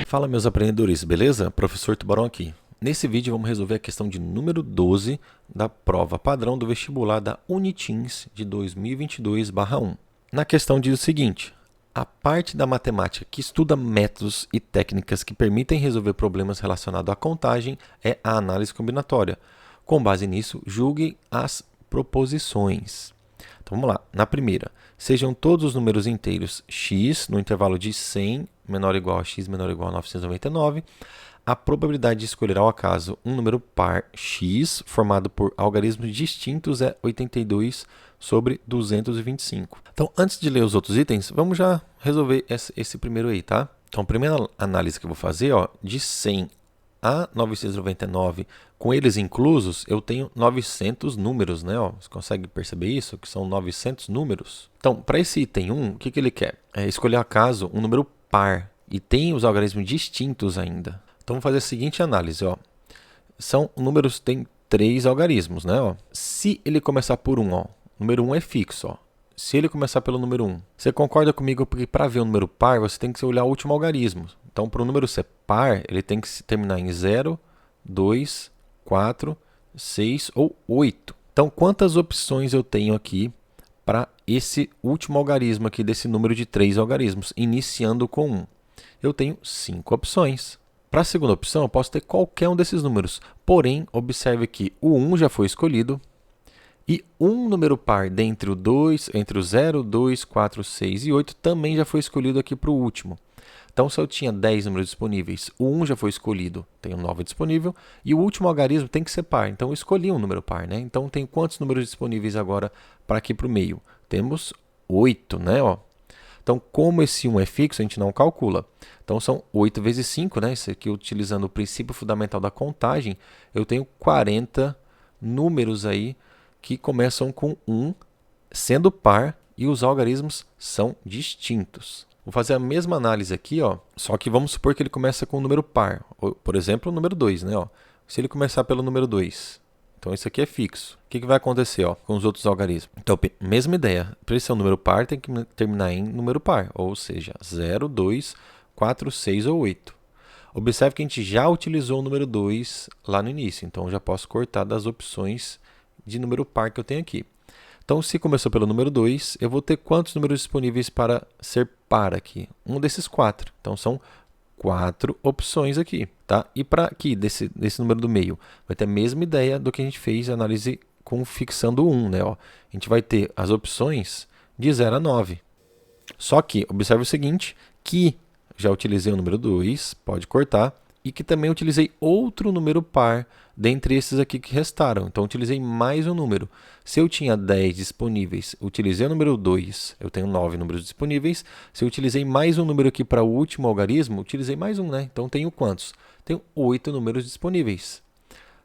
Fala meus aprendedores, beleza? Professor Tubarão aqui. Nesse vídeo vamos resolver a questão de número 12 da prova padrão do vestibular da Unitins de 2022/1. Na questão diz o seguinte: a parte da matemática que estuda métodos e técnicas que permitem resolver problemas relacionados à contagem é a análise combinatória. Com base nisso, julgue as proposições. Então vamos lá. Na primeira, sejam todos os números inteiros x no intervalo de 100 menor ou igual a x menor ou igual a 999. A probabilidade de escolher ao acaso um número par x formado por algarismos distintos é 82 sobre 225. Então, antes de ler os outros itens, vamos já resolver esse primeiro aí, tá? Então, a primeira análise que eu vou fazer, ó, de 100 a 999, com eles inclusos, eu tenho 900 números, né? Ó, você consegue perceber isso? Que são 900 números. Então, para esse item 1, o que ele quer? É escolher ao acaso um número par. E tem os algarismos distintos ainda. Então, vamos fazer a seguinte análise, ó. São números, tem 3 algarismos, né? Ó. Se ele começar por 1, ó, o número 1 é fixo, ó. Se ele começar pelo número 1, você concorda comigo que para ver o número par, você tem que olhar o último algarismo. Então, para o número ser par, ele tem que terminar em 0, 2, 4, 6 ou 8. Então, quantas opções eu tenho aqui para esse último algarismo aqui desse número de 3 algarismos, iniciando com 1? Eu tenho 5 opções. Para a segunda opção, eu posso ter qualquer um desses números. Porém, observe que o 1 já foi escolhido. E um número par entre o 0, 2, 4, 6 e 8 também já foi escolhido aqui para o último. Então, se eu tinha 10 números disponíveis, o 1 já foi escolhido, tenho 9 disponível, e o último algarismo tem que ser par. Então, eu escolhi um número par, né? Então, tenho quantos números disponíveis agora para aqui para o meio? Temos 8, né? Ó. Então, como esse 1 é fixo, a gente não calcula. Então, são 8 vezes 5, né? Isso aqui, utilizando o princípio fundamental da contagem, eu tenho 40 números aí que começam com 1, sendo par, e os algarismos são distintos. Vou fazer a mesma análise aqui, ó, só que vamos supor que ele começa com um número par. Por exemplo, o número 2, né? Ó. Se ele começar pelo número 2, então isso aqui é fixo. O que vai acontecer, ó, com os outros algarismos? Então, mesma ideia. Para ele ser um número par, tem que terminar em número par, ou seja, 0, 2, 4, 6 ou 8. Observe que a gente já utilizou o número 2 lá no início, então eu já posso cortar das opções de número par que eu tenho aqui. Então, se começou pelo número 2, eu vou ter quantos números disponíveis para ser par aqui? Um desses 4. Então, são 4 opções aqui, tá? E para aqui, desse número do meio, vai ter a mesma ideia do que a gente fez a análise com fixando 1, né? Ó, a gente vai ter as opções de 0 a 9. Só que, observe o seguinte, que já utilizei o número 2, pode cortar, e que também utilizei outro número par dentre esses aqui que restaram. Então, utilizei mais um número. Se eu tinha 10 disponíveis, utilizei o número 2, eu tenho 9 números disponíveis. Se eu utilizei mais um número aqui para o último algarismo, utilizei mais um, né? Então, tenho quantos? Tenho 8 números disponíveis.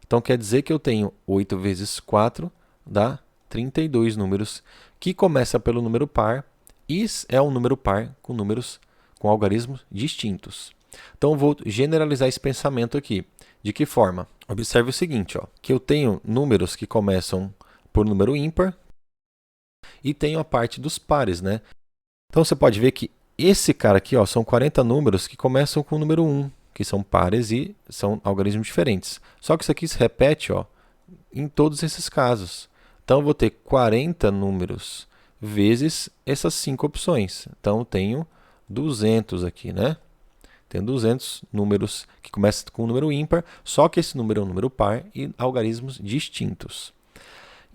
Então, quer dizer que eu tenho 8 vezes 4, dá 32 números, que começa pelo número par, e é um número par com números com algarismos distintos. Então, eu vou generalizar esse pensamento aqui. De que forma? Observe o seguinte, ó, que eu tenho números que começam por número ímpar e tenho a parte dos pares, né? Então, você pode ver que esse cara aqui, ó, são 40 números que começam com o número 1, que são pares e são algarismos diferentes. Só que isso aqui se repete, ó, em todos esses casos. Então, eu vou ter 40 números vezes essas 5 opções. Então, eu tenho 200 aqui, né? Tem 200 números que começam com um número ímpar, só que esse número é um número par e algarismos distintos.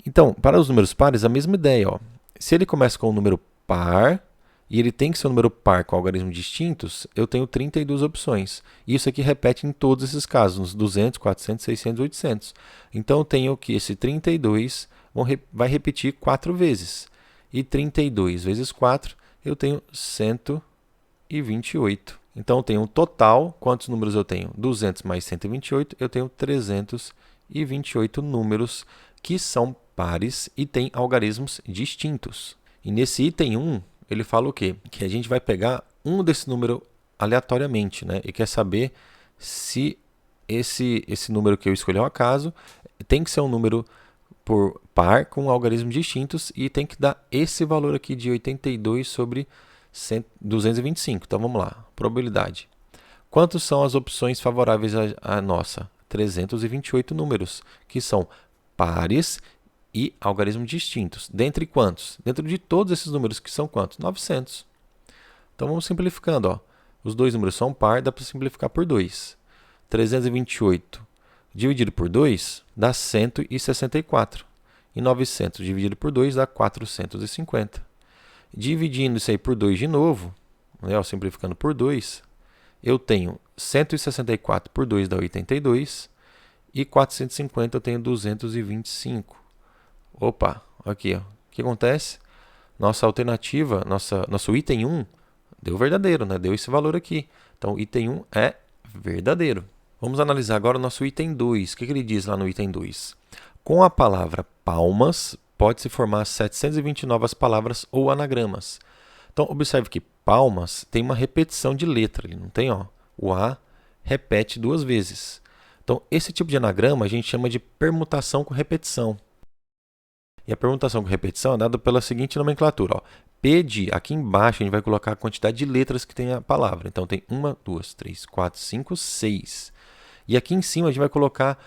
Então, para os números pares, a mesma ideia. Ó. Se ele começa com um número par e ele tem que ser um número par com algarismos distintos, eu tenho 32 opções. E isso aqui repete em todos esses casos, nos 200, 400, 600, 800. Então, eu tenho que esse 32 vai repetir 4 vezes. E 32 vezes 4, eu tenho 128. Então, eu tenho um total, quantos números eu tenho? 200 mais 128, eu tenho 328 números que são pares e têm algarismos distintos. E nesse item 1, ele fala o quê? Que a gente vai pegar um desse número aleatoriamente, né? E quer saber se esse número que eu escolhi ao acaso tem que ser um número por par com algarismos distintos e tem que dar esse valor aqui de 82 sobre 225. Então, vamos lá. Probabilidade. Quantos são as opções favoráveis à nossa? 328 números, que são pares e algarismos distintos. Dentre quantos? Dentro de todos esses números, que são quantos? 900. Então vamos simplificando. Ó. Os dois números são par, dá para simplificar por 2. 328 dividido por 2 dá 164. E 900 dividido por 2 dá 450. Dividindo isso aí por 2 de novo, né, ó, simplificando por 2, eu tenho 164 por 2 dá 82. E 450 eu tenho 225. Opa, aqui, ó. O que acontece? Nossa alternativa, nosso item 1 deu verdadeiro, né? Deu esse valor aqui. Então, o item 1 é verdadeiro. Vamos analisar agora o nosso item 2. O que ele diz lá no item 2? Com a palavra palmas, pode-se formar 720 novas palavras ou anagramas. Então, observe que palmas tem uma repetição de letra. Ele não tem, ó. O A repete 2 vezes. Então, esse tipo de anagrama a gente chama de permutação com repetição. E a permutação com repetição é dada pela seguinte nomenclatura. Ó. P de, aqui embaixo, a gente vai colocar a quantidade de letras que tem a palavra. Então, tem 1, 2, 3, 4, 5, 6. E aqui em cima a gente vai colocar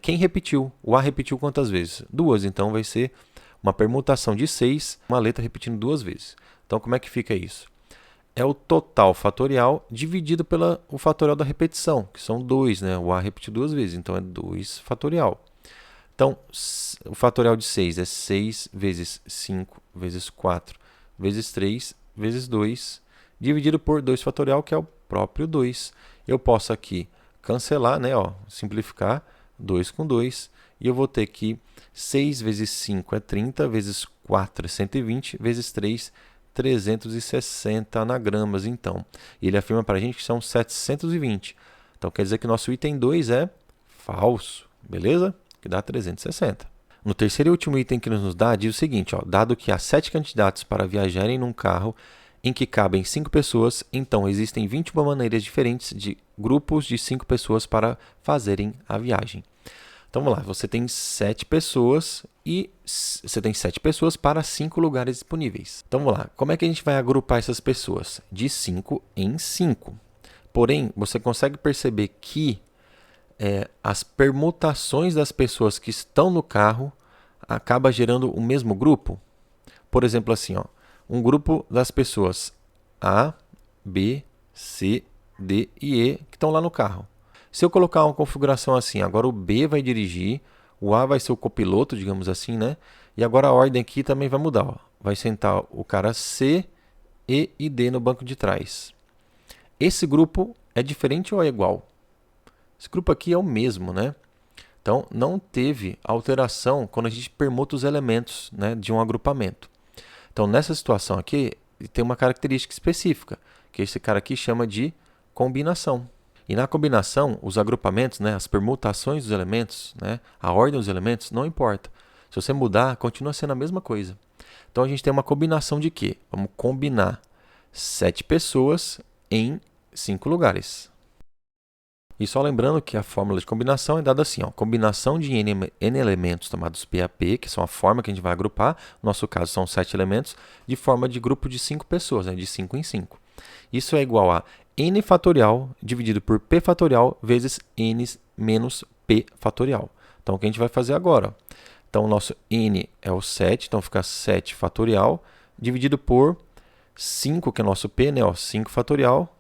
quem repetiu. O A repetiu quantas vezes? 2. Então, vai ser uma permutação de 6, uma letra repetindo 2 vezes. Então, como é que fica isso? É o total fatorial dividido pelo fatorial da repetição, que são 2, né? O A repetiu 2 vezes, então é 2 fatorial. Então, o fatorial de 6 é 6 vezes 5 vezes 4 vezes 3 vezes 2, dividido por 2 fatorial, que é o próprio 2. Eu posso aqui cancelar, né? Ó, simplificar 2 com 2, e eu vou ter que 6 vezes 5 é 30, vezes 4 é 120, vezes 3 360 anagramas, então. E ele afirma para a gente que são 720. Então, quer dizer que nosso item 2 é falso, beleza? Que dá 360. No terceiro e último item que nos dá, diz o seguinte, ó, dado que há 7 candidatos para viajarem num carro em que cabem 5 pessoas, então existem 21 maneiras diferentes de grupos de 5 pessoas para fazerem a viagem. Então vamos lá, você tem 7 pessoas e você tem 7 pessoas para 5 lugares disponíveis. Então vamos lá, como é que a gente vai agrupar essas pessoas? De 5 em 5. Porém, você consegue perceber que as permutações das pessoas que estão no carro acaba gerando o mesmo grupo? Por exemplo, assim, ó, um grupo das pessoas A, B, C, D e E que estão lá no carro. Se eu colocar uma configuração assim, agora o B vai dirigir, o A vai ser o copiloto, digamos assim, né? E agora a ordem aqui também vai mudar. Ó. Vai sentar o cara C, E e D no banco de trás. Esse grupo é diferente ou é igual? Esse grupo aqui é o mesmo, né? Então, não teve alteração quando a gente permuta os elementos, né, de um agrupamento. Então, nessa situação aqui, tem uma característica específica, que esse cara aqui chama de combinação. E na combinação, os agrupamentos, né, as permutações dos elementos, né, a ordem dos elementos, não importa. Se você mudar, continua sendo a mesma coisa. Então, a gente tem uma combinação de quê? Vamos combinar 7 pessoas em 5 lugares. E só lembrando que a fórmula de combinação é dada assim, ó, combinação de n elementos tomados P a P, que são a forma que a gente vai agrupar, no nosso caso são 7 elementos, de forma de grupo de 5 pessoas, né, de 5 em 5. Isso é igual a n fatorial dividido por p fatorial vezes n menos p fatorial. Então, o que a gente vai fazer agora? Ó? Então, o nosso n é o 7, então fica 7 fatorial, dividido por 5, que é o nosso p, né, ó, 5 fatorial,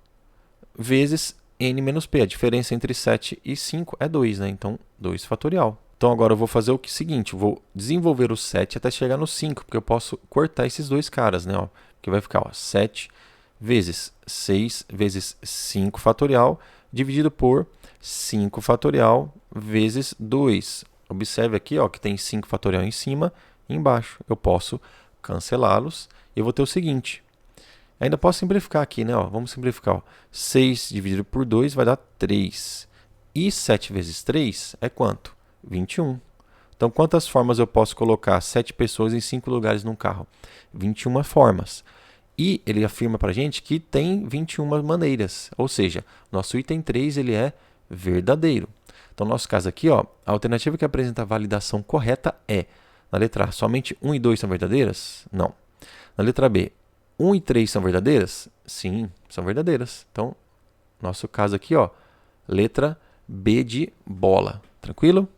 vezes n menos p. A diferença entre 7 e 5 é 2, né? Então, 2 fatorial. Então, agora eu vou fazer o seguinte, eu vou desenvolver o 7 até chegar no 5, porque eu posso cortar esses dois caras, né? Ó, que vai ficar, ó, 7 vezes 6 vezes 5 fatorial, dividido por 5 fatorial vezes 2. Observe aqui, ó, que tem 5 fatorial em cima e embaixo. Eu posso cancelá-los e eu vou ter o seguinte. Ainda posso simplificar aqui, né? Ó, vamos simplificar. Ó. 6 dividido por 2 vai dar 3. E 7 vezes 3 é quanto? 21. Então, quantas formas eu posso colocar 7 pessoas em 5 lugares num carro? 21 formas. E ele afirma para a gente que tem 21 maneiras. Ou seja, nosso item 3 ele é verdadeiro. Então, no nosso caso aqui, ó, a alternativa que apresenta a validação correta é, na letra A, somente 1 e 2 são verdadeiras? Não. Na letra B, 1 e 3 são verdadeiras? Sim, são verdadeiras. Então, Nosso caso aqui, ó, letra B de bola. Tranquilo?